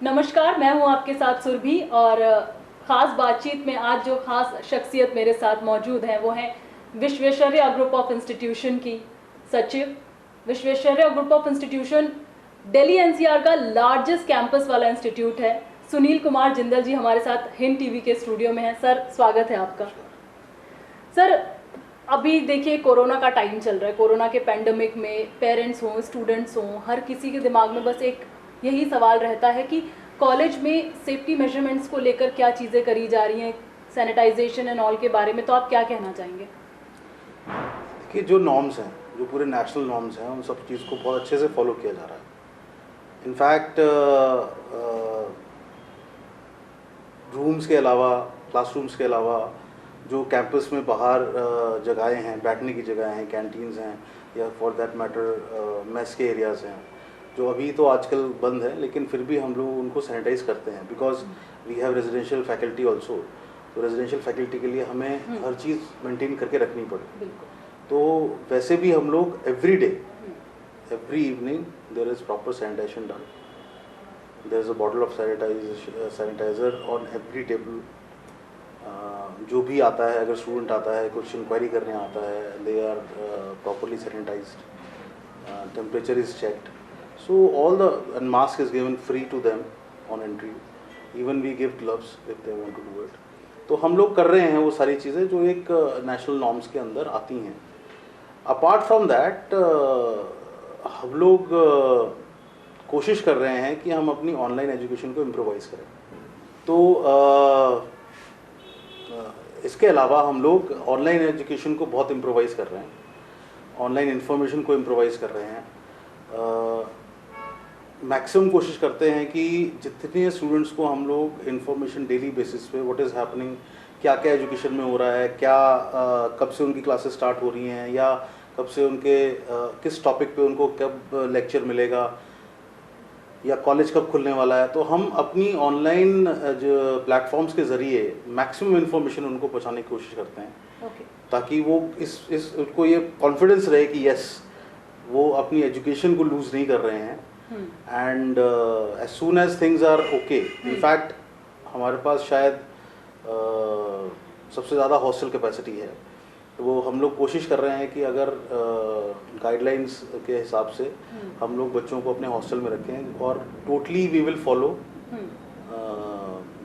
नमस्कार, मैं हूं आपके साथ सुरभि और ख़ास बातचीत में आज जो ख़ास शख्सियत मेरे साथ मौजूद हैं वो हैं विश्वेश्वरैया ग्रुप ऑफ इंस्टीट्यूशन की सचिव। Visvesvaraya group of institution Delhi NCR का लार्जेस्ट कैंपस वाला इंस्टीट्यूट है। सुनील कुमार जिंदल जी हमारे साथ हिंद टीवी के स्टूडियो में हैं। सर, स्वागत है आपका। सर, अभी देखिए कोरोना का टाइम चल रहा है। कोरोना के पैंडमिक में पेरेंट्स हों, स्टूडेंट्स हों, हर किसी के दिमाग में बस एक यही सवाल रहता है कि कॉलेज में सेफ्टी मेजरमेंट्स को लेकर क्या चीज़ें करी जा रही हैं, सैनिटाइजेशन एंड ऑल के बारे में, तो आप क्या कहना चाहेंगे? कि जो नॉर्म्स हैं, जो पूरे नेशनल नॉर्म्स हैं, उन सब चीज़ को बहुत अच्छे से फॉलो किया जा रहा है। इनफैक्ट रूम्स के अलावा, क्लासरूम्स के अलावा जो कैंपस में बाहर जगहें हैं, बैठने की जगह हैं, कैंटीन्स हैं, या फॉर दैट मैटर मेस के एरियाज़ हैं, जो अभी तो आजकल बंद है, लेकिन फिर भी हम लोग उनको सैनिटाइज करते हैं because we have residential faculty also. तो रेजिडेंशियल फैकल्टी के लिए हमें हर चीज़ मेंटेन करके रखनी पड़े। तो वैसे भी हम लोग every day, every evening there is proper sanitization done. There is a bottle of sanitizer on every table. जो भी आता है, अगर स्टूडेंट आता है, कुछ इंक्वायरी करने आता है, they are properly sanitized, temperature is checked. So all the and mask is given free to them on entry. Even we give gloves if they want to do it. तो हम लोग कर रहे हैं वो सारी चीज़ें जो एक नेशनल नॉर्म्स के अंदर आती हैं। अपार्ट फ्रॉम दैट हम लोग कोशिश कर रहे हैं कि हम अपनी ऑनलाइन एजुकेशन को इम्प्रोवाइज़ करें। तो इसके अलावा हम लोग ऑनलाइन एजुकेशन को बहुत इम्प्रोवाइज़ कर रहे हैं, ऑनलाइन इन्फॉर्मेशन को इम्प्रोवाइज़ कर रहे हैं। मैक्सिमम कोशिश करते हैं कि जितने स्टूडेंट्स को हम लोग इन्फॉर्मेशन डेली बेसिस पे व्हाट इज़ हैपनिंग, क्या क्या एजुकेशन में हो रहा है, क्या कब से उनकी क्लासेस स्टार्ट हो रही हैं, या कब से उनके किस टॉपिक पे उनको कब लेक्चर मिलेगा, या कॉलेज कब खुलने वाला है। तो हम अपनी ऑनलाइन जो प्लेटफॉर्म्स के ज़रिए मैक्सिमम इन्फॉर्मेशन उनको पहुँचाने की कोशिश करते हैं। ताकि वो इस उनको ये कॉन्फिडेंस रहे कि यस, वो अपनी एजुकेशन को लूज़ नहीं कर रहे हैं। And as soon as things are okay, in fact हमारे पास शायद सबसे ज़्यादा हॉस्टल कैपेसिटी है। तो वो हम लोग कोशिश कर रहे हैं कि अगर गाइडलाइंस के हिसाब से हम लोग बच्चों को अपने हॉस्टल में रखें, और totally we will follow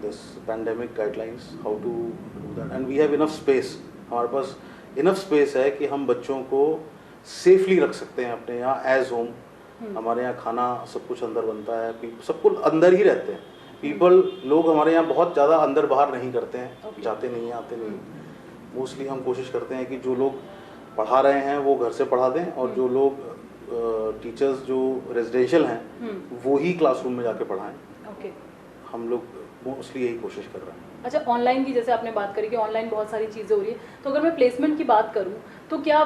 this pandemic guidelines, how to do that. And we have enough space, हमारे पास इनफ स्पेस है कि हम बच्चों को सेफली रख सकते हैं अपने यहाँ एज होम। हमारे यहाँ खाना सब कुछ अंदर बनता है, सब कुछ अंदर ही रहते हैं। लोग हमारे यहाँ बहुत ज़्यादा अंदर बाहर नहीं करते हैं, जाते नहीं हैं, आते नहीं। मोस्टली हम कोशिश करते हैं कि जो लोग पढ़ा रहे हैं वो घर से पढ़ा दें, और जो लोग टीचर्स जो रेजिडेंशियल हैं वो ही क्लासरूम में जाके पढ़ाएं। हम लोग मोस्टली यही कोशिश कर रहे हैं। अच्छा, ऑनलाइन की जैसे आपने बात करी कि ऑनलाइन बहुत सारी चीज़ें हो रही है, तो अगर मैं प्लेसमेंट की बात करूं तो क्या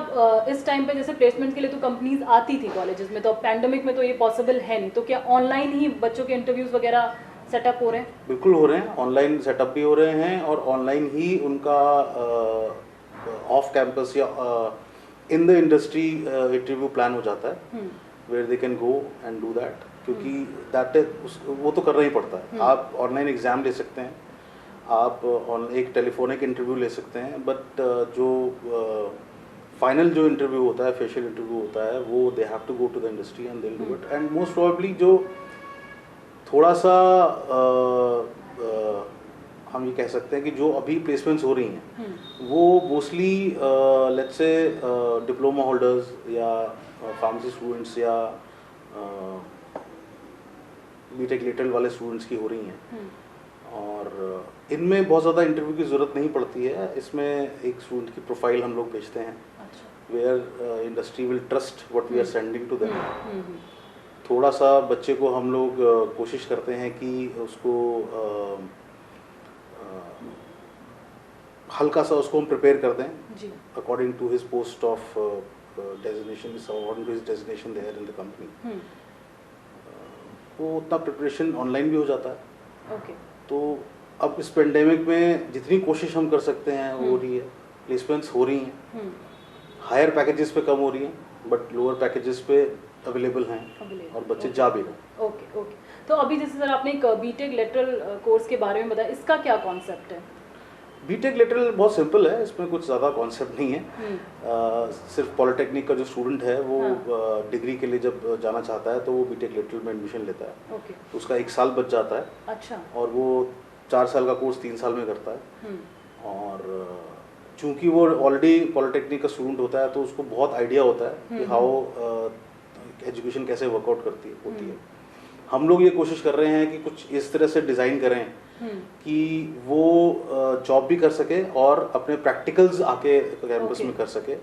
इस टाइम पे जैसे प्लेसमेंट के लिए तो कंपनीज आती थी कॉलेजेस में, तो अब पैंडेमिक में तो ये पॉसिबल है नहीं, तो क्या ऑनलाइन ही बच्चों के इंटरव्यूज़ वगैरह सेटअप हो रहे हैं? बिल्कुल हो रहे हैं, ऑनलाइन सेटअप भी हो रहे हैं, और ऑनलाइन ही उनका ऑफ कैंपस या in the industry interview plan हो जाता है, where they can go and do that. क्योंकि दैट वो तो करना ही पड़ता है। आप ऑनलाइन एग्ज़ाम ले सकते हैं, आप एक टेलीफोनिक इंटरव्यू ले सकते हैं, बट जो फाइनल जो इंटरव्यू होता है, फेशियल इंटरव्यू होता है, वो they have to go to the industry and they will do it. And most probably जो थोड़ा सा हम ये कह सकते हैं कि जो अभी प्लेसमेंट्स हो रही हैं वो mostly let's say diploma holders या फार्मेसी स्टूडेंट्स या बीटेक लेटरल वाले स्टूडेंट्स की हो रही हैं। और इनमें बहुत ज़्यादा इंटरव्यू की ज़रूरत नहीं पड़ती है। इसमें एक स्टूडेंट की प्रोफाइल हम लोग भेजते हैं, where industry will trust what we are sending to them. थोड़ा सा बच्चे को हम लोग कोशिश करते हैं कि उसको हल्का सा उसको हम प्रिपेयर कर दें according to his post of designation, according to his designation there in the company. वो उतना प्रिपरेशन ऑनलाइन भी हो जाता है। तो अब इस पेंडेमिक में जितनी कोशिश हम कर सकते हैं वो हो रही है। प्लेसमेंट्स हो रही हैं, हायर पैकेजेस पे कम हो रही हैं, बट लोअर पैकेजेस पे अवेलेबल हैं और बच्चे जा भी रहे हैं। Okay okay. तो अभी जैसे सर आपने एक बीटेक लेटरल कोर्स के बारे में बताया, इसका क्या कॉन्सेप्ट है? बीटेक लेटरल बहुत सिंपल है, इसमें कुछ ज़्यादा कॉन्सेप्ट नहीं है। सिर्फ पॉलिटेक्निक का जो स्टूडेंट है वो डिग्री के लिए जब जाना चाहता है तो वो बीटेक लेटरल में एडमिशन लेता है। ओके। तो उसका 1 साल बच जाता है। अच्छा। और वो 4 साल का कोर्स 3 साल में करता है। और चूंकि वो ऑलरेडी पॉलिटेक्निक का स्टूडेंट होता है तो उसको बहुत आइडिया होता है कि हाउ एजुकेशन कैसे वर्कआउट होती है। हम लोग ये कोशिश कर रहे हैं कि कुछ इस तरह से डिज़ाइन करें कि वो जॉब भी कर सके और अपने प्रैक्टिकल्स आके कैंपस में कर सके।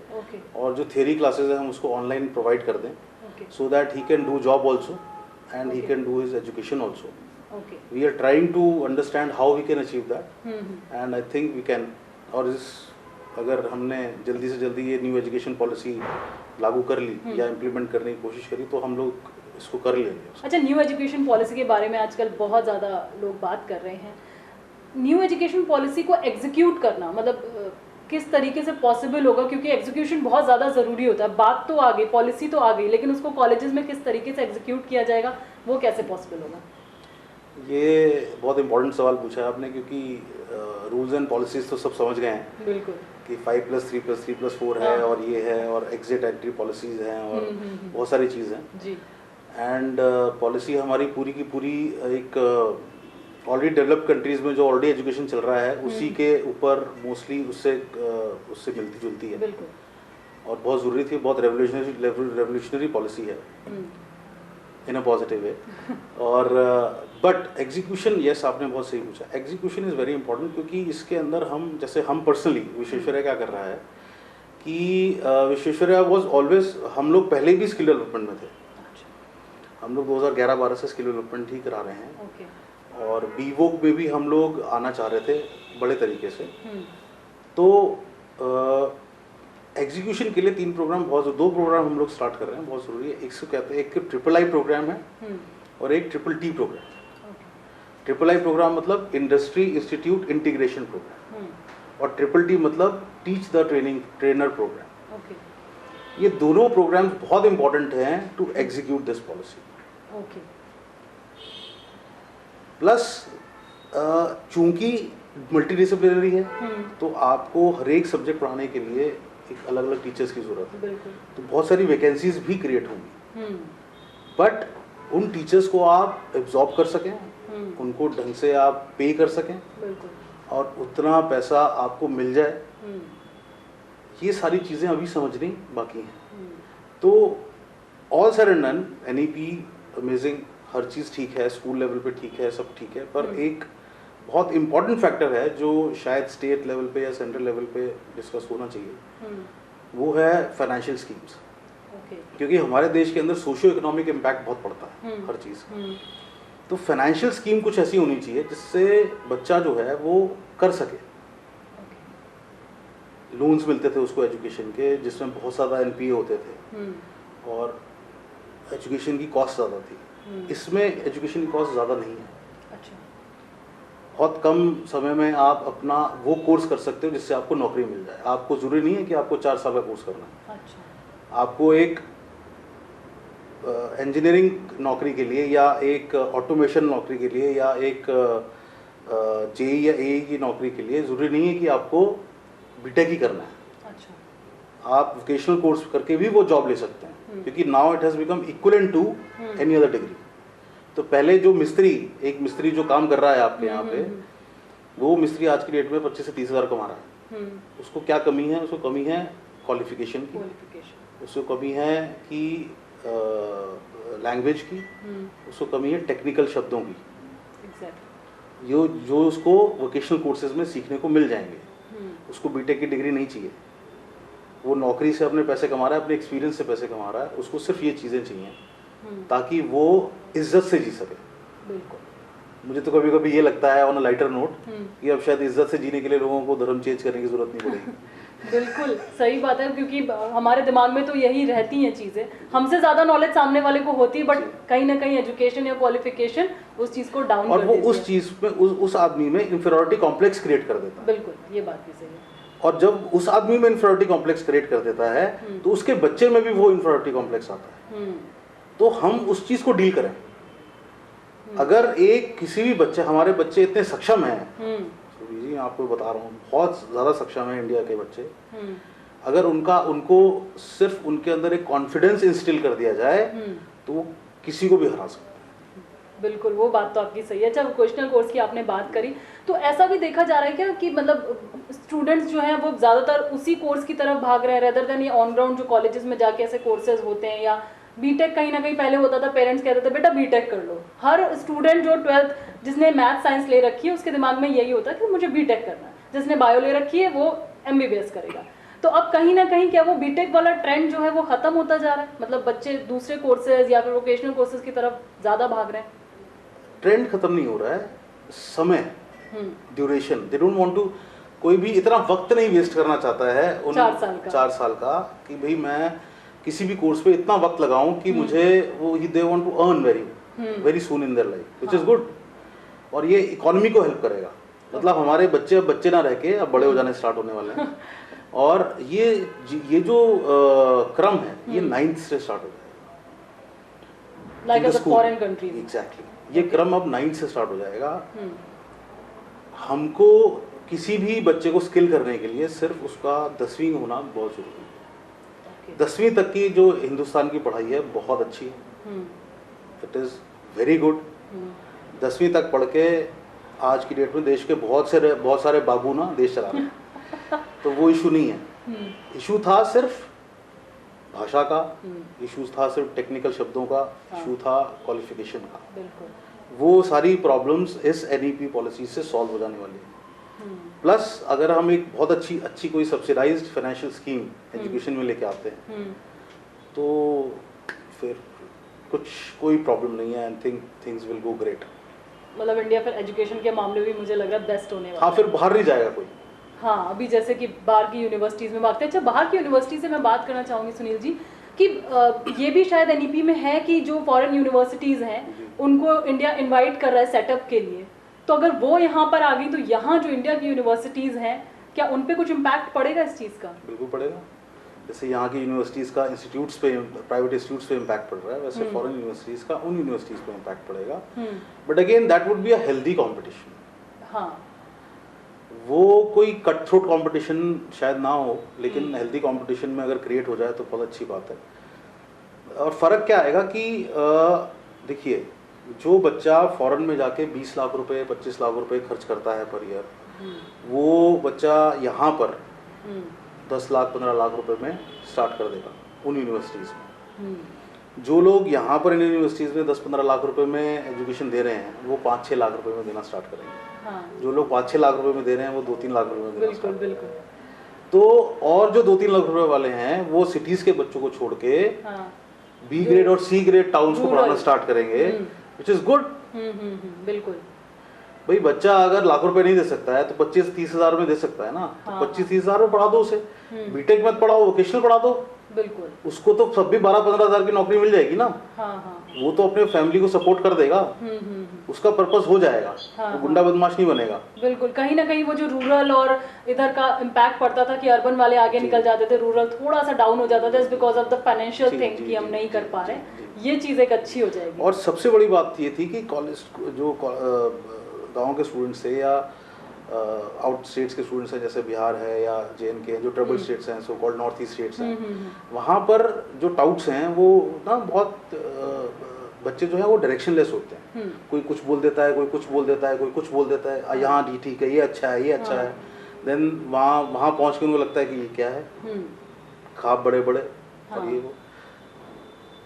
और जो थ्योरी क्लासेस हैं हम उसको ऑनलाइन प्रोवाइड कर दें, so that he can do job also and he can do his education also. We are trying to understand how we can achieve that and I think we can. और अगर हमने जल्दी से जल्दी ये new education policy लागू कर ली या इम्प्लीमेंट करने की कोशिश करी तो हम लोग इसको कर लेंगे। अच्छा, न्यू एजुकेशन पॉलिसी के बारे में आजकल बहुत ज़्यादा लोग बात कर रहे हैं। न्यू एजुकेशन पॉलिसी को एग्जीक्यूट करना मतलब किस तरीके से पॉसिबल होगा, क्योंकि एग्जीक्यूशन बहुत ज़्यादा ज़रूरी होता है। बात तो आ गई, पॉलिसी तो आ गई, लेकिन उसको कॉलेजेस में किस तरीके से एग्जीक्यूट किया जाएगा वो कैसे पॉसिबल होगा? ये बहुत इंपॉर्टेंट सवाल पूछा है आपने, क्योंकि रूल्स एंड पॉलिसीज तो सब समझ गए हैं। बिल्कुल कि 5+3+3+4 है और ये है और एग्जिट एंट्री पॉलिसीज हैं और बहुत सारी चीज़ हैं जी। एंड पॉलिसी हमारी पूरी की पूरी एक ऑलरेडी डेवलप्ड कंट्रीज में जो ऑलरेडी एजुकेशन चल रहा है उसी के ऊपर मोस्टली उससे मिलती जुलती है। बिल्कुल। और बहुत ज़रूरी थी, बहुत रेवोल्यूशनरी पॉलिसी है इन अ पॉजिटिव वे। और बट एग्जीक्यूशन, यस आपने बहुत सही पूछा, एग्जीक्यूशन इज़ वेरी इंपॉर्टेंट, क्योंकि इसके अंदर हम पर्सनली विश्वेश्वरैया क्या कर रहा है कि विश्वेश्वरैया वॉज ऑलवेज, हम लोग पहले भी स्किल डेवलपमेंट में थे। हम लोग 2011-12 से स्किल डेवलपमेंट ही करा रहे हैं। और बीवोक में भी हम लोग आना चाह रहे थे बड़े तरीके से। तो एग्जीक्यूशन के लिए 2 प्रोग्राम हम लोग स्टार्ट कर रहे हैं, बहुत ज़रूरी है। एक से कहते हैं, एक III प्रोग्राम है और एक TTT प्रोग्राम। III प्रोग्राम मतलब इंडस्ट्री इंस्टीट्यूट इंटीग्रेशन प्रोग्राम और TTT मतलब टीच द ट्रेनर प्रोग्राम। ये दोनों प्रोग्राम्स बहुत इंपॉर्टेंट हैं to execute this policy. Plus चूंकि मल्टीडिसिप्लिनरी है तो आपको हर एक सब्जेक्ट पढ़ाने के लिए एक अलग अलग टीचर्स की जरूरत है। तो बहुत सारी वैकेंसीज भी क्रिएट होंगी, बट उन टीचर्स को आप एब्जॉर्ब कर सकें, उनको ढंग से आप पे कर सकें और उतना पैसा आपको मिल जाए, ये सारी चीज़ें अभी समझनी बाकी हैं। तो all said and done, NEP amazing, हर चीज़ ठीक है, स्कूल लेवल पे ठीक है, सब ठीक है, पर एक बहुत इम्पॉर्टेंट फैक्टर है जो शायद स्टेट लेवल पे या सेंट्रल लेवल पे डिस्कस होना चाहिए, वो है फाइनेंशियल स्कीम्स। क्योंकि हमारे देश के अंदर सोशियो इकोनॉमिक इम्पैक्ट बहुत पड़ता है हर चीज़ का। तो फाइनेंशियल स्कीम कुछ ऐसी होनी चाहिए जिससे बच्चा जो है वो कर सके। लोन्स मिलते थे उसको एजुकेशन के, जिसमें बहुत ज़्यादा NPA होते थे और एजुकेशन की कॉस्ट ज़्यादा थी। इसमें एजुकेशन की कॉस्ट ज़्यादा नहीं है। अच्छा। बहुत कम समय में आप अपना वो कोर्स कर सकते हो जिससे आपको नौकरी मिल जाए। आपको ज़रूरी नहीं है कि आपको 4 साल का कोर्स करना है। अच्छा। आपको एक इंजीनियरिंग नौकरी के लिए या एक ऑटोमेशन नौकरी के लिए या एक JEE या AE की नौकरी के लिए ज़रूरी नहीं है कि आपको BTech ही करना है। अच्छा। आप वोकेशनल कोर्स करके भी वो जॉब ले सकते हैं, क्योंकि now it has become equivalent to any other degree. तो पहले जो एक मिस्त्री जो काम कर रहा है आपके यहाँ पे, वो मिस्त्री आज की डेट में 25 से 30 हज़ार कमा रहा है। उसको क्या कमी है? उसको कमी है क्वालिफिकेशन की, उसको कमी है कि लैंग्वेज की, उसको कमी है टेक्निकल शब्दों की। जो उसको वोकेशनल कोर्सेज में सीखने को मिल जाएंगे। उसको BTech की डिग्री नहीं चाहिए, वो नौकरी से अपने पैसे कमा रहा है, अपने एक्सपीरियंस से पैसे कमा रहा है। उसको सिर्फ ये चीज़ें चाहिए ताकि वो इज्जत से जी सके। बिल्कुल। मुझे तो कभी कभी ये लगता है ऑन अ लाइटर नोट कि अब शायद इज्जत से जीने के लिए लोगों को धर्म चेंज करने की जरूरत नहीं पड़ेगी। बिल्कुल सही बात है, क्योंकि हमारे दिमाग में तो यही रहती हैं चीज़ें। हमसे ज़्यादा नॉलेज सामने वाले को होती है, बट कहीं ना कहीं एजुकेशन या क्वालिफिकेशन उस चीज़ को डाउन और वो उस चीज़ में उस आदमी में इंफीरियरिटी कॉम्प्लेक्स क्रिएट कर देता है। बिल्कुल, ये बात भी सही है। और जब उस आदमी में इन्फीरियरिटी कॉम्प्लेक्स क्रिएट कर देता है तो उसके बच्चे में भी वो इन्फीरियरिटी कॉम्प्लेक्स आता है। तो हम उस चीज़ को डील करें। अगर एक किसी भी बच्चे, हमारे बच्चे इतने सक्षम हैं, जी आपको बता रहा हूँ बहुत ज़्यादा सक्षम है इंडिया के बच्चे, अगर उनको सिर्फ उनके अंदर एक कॉन्फिडेंस इंस्टिल कर दिया जाए तो वो किसी को भी हरा सकते हैं। बिल्कुल, वो बात तो आपकी सही है। अच्छा, वोकेशनल कोर्स की आपने बात करी, तो ऐसा भी देखा जा रहा है क्या कि मतलब स्टूडेंट्स जो हैं वो ज़्यादातर उसी कोर्स की तरफ भाग रहे हैं रेदर देन ये ऑन ग्राउंड जो कॉलेजेस में जाके ऐसे कोर्सेज होते हैं, या बीटेक कहीं ना कहीं पहले होता था, पेरेंट्स कहते थे बेटा बीटेक कर लो। हर स्टूडेंट जो 12th जिसने मैथ साइंस ले रखी है उसके दिमाग में यही होता है कि मुझे बीटेक करना है, जिसने बायो ले रखी है वो एमबीबीएस करेगा। तो अब कहीं ना कहीं क्या वो बीटेक वाला ट्रेंड जो है वो खत्म होता जा रहा है, मतलब बच्चे दूसरे कोर्सेज या फिर वोकेशनल कोर्सेज की तरफ ज़्यादा भाग रहे हैं? ट्रेंड खत्म नहीं हो रहा है, समय, duration, they don't want to, कोई भी इतना वक्त नहीं वेस्ट करना चाहता है उन 4 साल का कि भाई मैं किसी भी कोर्स पे इतना वक्त लगाऊं कि मुझे वो they want to earn very soon in their life, which is good. और ये इकोनॉमी को हेल्प करेगा, मतलब हमारे बच्चे अब बच्चे ना रह के अब बड़े हो जाने स्टार्ट होने वाले हैं। और ये जो क्रम है ये 9th से स्टार्ट हो जाएगा, लाइक फॉरेन कंट्रीज। एग्जैक्टली, ये क्रम अब 9th से स्टार्ट हो जाएगा। हमको किसी भी बच्चे को स्किल करने के लिए सिर्फ उसका 10वीं होना बहुत जरूरी है। 10वीं तक की जो हिंदुस्तान की पढ़ाई है बहुत अच्छी है, इट इज़ वेरी गुड। 10वीं तक पढ़ के आज की डेट में देश के बहुत सारे बाबू ना देश चला रहे हैं। तो वो इशू नहीं है, इशू था सिर्फ भाषा का, इशू था सिर्फ टेक्निकल शब्दों का, इशू था क्वालिफिकेशन का। वो सारी प्रॉब्लम्स इस एनईपी पॉलिसी से सॉल्व हो जाने वाली है। प्लस अगर हम एक बहुत अच्छी कोई सब्सिडाइज्ड फाइनेंशियल स्कीम एजुकेशन में लेके आते हैं तो फिर कोई प्रॉब्लम नहीं है, and things will go great. मतलब इंडिया फिर एजुकेशन के मामले भी मुझे लग रहा है बेस्ट होने वाला है। हाँ, फिर बाहर नहीं जाएगा कोई। हाँ, अभी जैसे कि बाहर की यूनिवर्सिटीज़ में भागते हैं। अच्छा, बाहर की यूनिवर्सिटी से मैं बात करना चाहूँगी सुनील जी कि ये भी शायद एनईपी में है कि जो फॉरेन यूनिवर्सिटीज़ हैं उनको इंडिया इनवाइट कर रहा है सेटअप के लिए। तो अगर वो यहाँ पर आ गई तो यहाँ जो इंडिया की यूनिवर्सिटीज़ हैं क्या उन पे कुछ इम्पैक्ट पड़ेगा इस चीज़ का? बिल्कुल पड़ेगा। जैसे यहाँ की यूनिवर्सिटीज़ का इंस्टीट्यूट्स पे, प्राइवेट इंस्टीट्यूट्स पे इम्पैक्ट पड़ रहा है, वैसे फॉरेन यूनिवर्सिटीज़ का उन यूनिवर्सिटीज़ पे इम्पैक्ट पड़ेगा। But again that would be a healthy competition. हाँ, वो कोई कट थ्रोट कॉम्पिटिशन शायद ना हो, लेकिन हेल्दी कॉम्पिटिशन में अगर क्रिएट हो जाए तो बहुत अच्छी बात है। और फ़र्क क्या आएगा कि देखिए, जो बच्चा फॉरेन में जाके 20 लाख रुपए 25 लाख रुपए खर्च करता है पर ईयर, वो बच्चा यहाँ पर 10 लाख 15 लाख रुपए में स्टार्ट कर देगा उन यूनिवर्सिटीज़ में। जो लोग यहाँ पर इन यूनिवर्सिटीज़ में 10-15 लाख रुपए में एजुकेशन दे रहे हैं वो 5-6 लाख रुपए में देना स्टार्ट करेंगे। हाँ। जो लोग 5-6 लाख रुपए में दे रहे हैं वो 2-3 लाख रुपए में देना बिल्कुल बिल्कुल। तो और जो 2-3 लाख रुपए वाले हैं वो सिटीज़ के बच्चों को छोड़ के बी ग्रेड और सी ग्रेड टाउन्स को पढ़ाना स्टार्ट करेंगे, विच इज़ गुड। बिल्कुल। भाई बच्चा अगर लाख रुपए नहीं दे सकता है तो 25-30 हज़ार में दे सकता है ना, तो 25-30 हज़ार में पढ़ा दो उसे। बीटेक मत पढ़ाओ, वोकेशनल पढ़ा दो। बिल्कुल। उसको तो सब भी 12-15 हज़ार की नौकरी मिल जाएगी ना। वो तो अपने फैमिली को सपोर्ट कर देगा, उसका पर्पस हो जाएगा, वो गुंडा बदमाश नहीं बनेगा। बिल्कुल। कहीं ना कहीं वो जो रूरल और इधर का इम्पैक्ट पड़ता था कि अर्बन वाले आगे निकल जाते थे, रूरल थोड़ा सा डाउन हो जाता था because of the financial thing कि हम नहीं कर पा रहे, ये चीज़ एक अच्छी हो जाएगी। और सबसे बड़ी बात ये थी कि कॉलेज जो गाँव के स्टूडेंट्स थे या आउट स्टेट्स के स्टूडेंट्स हैं, जैसे बिहार है या JNK है, जो ट्रबल स्टेट्स हैं, so called north east states हैं, वहाँ पर जो टाउट्स हैं वो ना बहुत बच्चे जो हैं वो डायरेक्शनलेस होते हैं। कोई कुछ बोल देता है, कोई कुछ बोल देता है, कोई कुछ बोल देता है, यहाँ ठीक है, ये अच्छा है, ये अच्छा है। देन वहाँ पहुँच के उनको लगता है कि ये क्या है, ख्वाब बड़े बड़े और ये वो।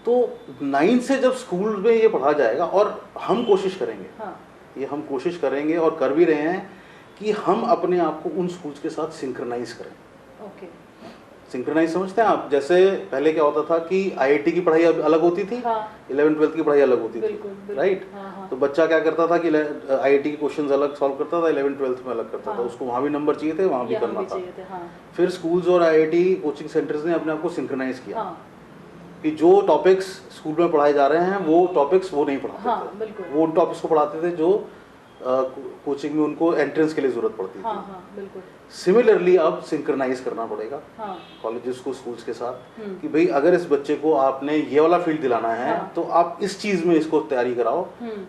तो 9 से जब स्कूल में ये पढ़ा जाएगा, और हम कोशिश करेंगे, ये हम कोशिश करेंगे और कर भी रहे हैं कि हम अपने आप को उन स्कूल्स के साथ सिंक्रनाइज करें। ओके। सिंक्रनाइज समझते हैं आप? जैसे पहले क्या होता था कि IIT की पढ़ाई अलग होती थी, 11th-12th की पढ़ाई अलग होती थी, राइट? तो बच्चा क्या करता था कि IIT के क्वेश्चंस अलग सॉल्व करता था, 11th-12th में अलग करता था, उसको वहाँ भी नंबर चाहिए थे, वहाँ भी करना था। फिर स्कूल्स और IIT कोचिंग सेंटर्स ने अपने आप को सिंक्रनाइज किया कि जो टॉपिक्स स्कूल में पढ़ाए जा रहे हैं वो टॉपिक्स वो नहीं पढ़ाते थे, वो उन टॉपिक्स को पढ़ाते थे जो कोचिंग में उनको एंट्रेंस के लिए ज़रूरत पड़ती हाँ थी। हाँ बिल्कुल। सिमिलरली अब सिंक्रनाइज करना पड़ेगा हाँ कॉलेजेस को स्कूल्स के साथ कि भाई अगर इस बच्चे को आपने ये वाला फील्ड दिलाना है हाँ। तो आप इस चीज़ में इसको तैयारी कराओ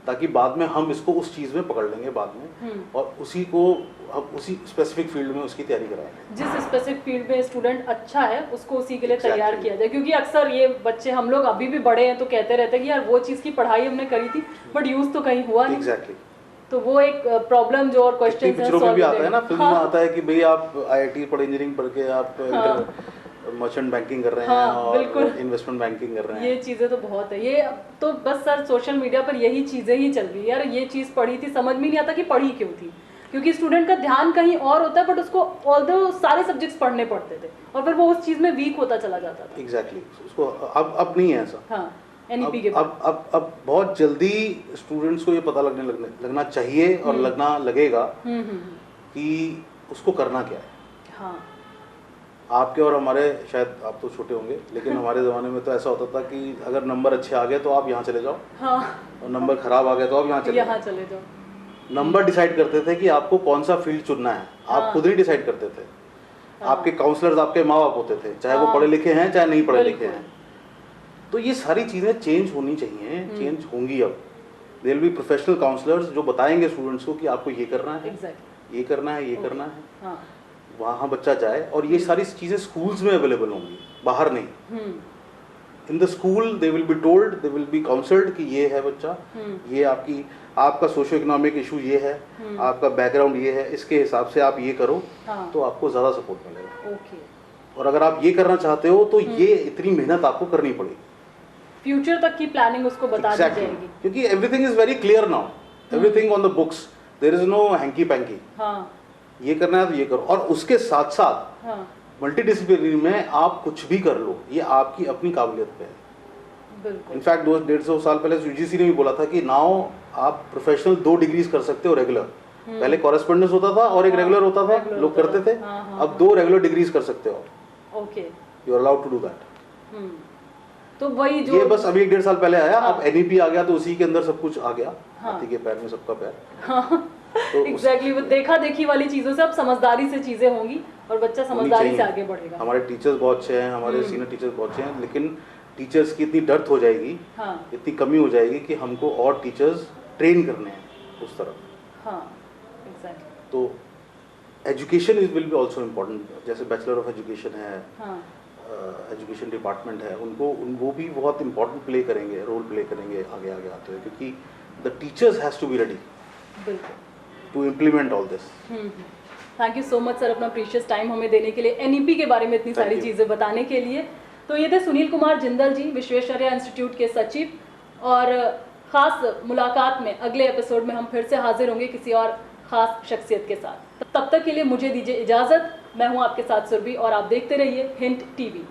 ताकि बाद में हम इसको उस चीज़ में पकड़ लेंगे बाद में और उसी को अब उसी स्पेसिफिक फील्ड में उसकी तैयारी कराएंगे। जिस स्पेसिफिक फील्ड में स्टूडेंट अच्छा है उसको उसी के लिए तैयार Exactly. किया जाए, क्योंकि अक्सर ये बच्चे, हम लोग अभी भी बड़े हैं तो कहते रहते हैं कि यार वो चीज़ की पढ़ाई हमने करी थी बट यूज़ तो कहीं हुआ नहीं। एग्जैक्टली। तो वो एक प्रॉब्लम जो और क्वेश्चन पिक्चरों में भी आता है ना, फिल्म में आता है कि भाई आप आईआईटी पढ़ इंजीनियरिंग पढ़ के आप मर्चेंट बैंकिंग कर रहे हैं और इन्वेस्टमेंट बैंकिंग कर रहे हैं। ये चीज़ें तो बहुत है। ये अब तो बस सर सोशल मीडिया पर यही चीज़ें ही चल रही है। यार ये चीज़ पढ़ी थी, समझ में नहीं आता कि पढ़ी क्यों थी, क्योंकि स्टूडेंट का ध्यान कहीं और होता है बट उसको ऑल्दो सारे सब्जेक्ट्स पढ़ने पड़ते थे और फिर वो उस चीज़ में वीक होता चला जाता था। एग्जैक्टली उसको अब नहीं है ऐसा। हाँ एनईपी के बाद अब बहुत जल्दी स्टूडेंट्स को ये पता लगना चाहिए और लगना लगेगा कि उसको करना क्या है। हाँ आपके और हमारे, शायद आप तो छोटे होंगे लेकिन हमारे ज़माने में तो ऐसा होता था कि अगर नंबर अच्छे आ गए तो आप यहाँ चले जाओ हाँ और नंबर खराब आ गए तो आप यहाँ चले यहाँ जाओ। चले जाओ। नंबर डिसाइड करते थे कि आपको कौन सा फील्ड चुनना है, आप खुद नहीं डिसाइड करते थे। आपके काउंसलर्स आपके माँ बाप होते थे, चाहे वो पढ़े लिखे हैं चाहे नहीं पढ़े लिखे हैं। तो ये सारी चीज़ें चेंज होनी चाहिए, चेंज होंगी। अब there will be professional counsellors जो बताएंगे स्टूडेंट्स को कि आपको ये करना है, ये करना है, ये करना है। हाँ वहाँ बच्चा जाए और ये सारी चीज़ें स्कूल्स में अवेलेबल होंगी, बाहर नहीं। In the school they will be told, they will be counselled कि ये है बच्चा, ये आपका सोशो इकोनॉमिक इशू ये है, आपका बैकग्राउंड ये है, इसके हिसाब से आप ये करो तो आपको ज़्यादा सपोर्ट मिलेगा। ओके। और अगर आप ये करना चाहते हो तो ये इतनी मेहनत आपको करनी पड़ेगी। फ्यूचर तक की प्लानिंग उसको बता दी जाएगी, क्योंकि everything is very clear now, everything on the books, there is no hanky panky. हाँ ये करना है तो ये करो। और उसके साथ साथ हाँ मल्टीडिसिप्लिनरी में आप कुछ भी कर लो, ये आपकी अपनी काबिलियत पे है। बिल्कुल। इनफैक्ट 150 साल पहले यूजीसी ने भी बोला था कि नाउ आप प्रोफेशनल 2 डिग्रीज कर सकते हो रेगुलर। पहले कॉरेस्पॉन्डेंस होता था और एक रेगुलर होता था, लोग करते थे। अब 2 रेगुलर डिग्रीज कर सकते हो। Okay, you are allowed to do that. तो वही जो ये बस अभी 1-1.5 साल पहले आया। अब एनईपी आ गया तो उसी के अंदर सब कुछ आ गया। हाथी के पैर में सबका पैर। तो एग्जैक्टली वो देखा देखी वाली चीजों से अब समझदारी से चीजें होंगी और बच्चा समझदारी से आगे बढ़ेगा। हमारे टीचर्स बहुत अच्छे हैं, हमारे सीनियर टीचर्स बहुत अच्छे हैं, लेकिन टीचर्स की इतनी डेप्थ हो जाएगी, इतनी कमी हो जाएगी कि हमको और टीचर्स ट्रेन करने हैं उस तरफ। हाँ एग्जैक्टली। तो education will be also important. जैसे बैचलर ऑफ एजुकेशन है, एजुकेशन डिपार्टमेंट है, वो भी बहुत इंपॉर्टेंट प्ले करेंगे, रोल प्ले करेंगे आगे आते हुए, क्योंकि the teachers has to be ready to implement all this. Thank you so much sir, अपना प्रीशियस टाइम हमें देने के लिए, एनईपी के बारे में इतनी सारी चीज़ें बताने के लिए। तो ये थे सुनील कुमार जिंदल जी, विश्वेश्वरैया इंस्टीट्यूट के सचिव। और ख़ास मुलाकात में अगले एपिसोड में हम फिर से हाजिर होंगे किसी और ख़ास शख्सियत के साथ। तब तक के लिए मुझे दीजिए इजाज़त। मैं हूँ आपके साथ सुरभि और आप देखते रहिए हिंट टीवी।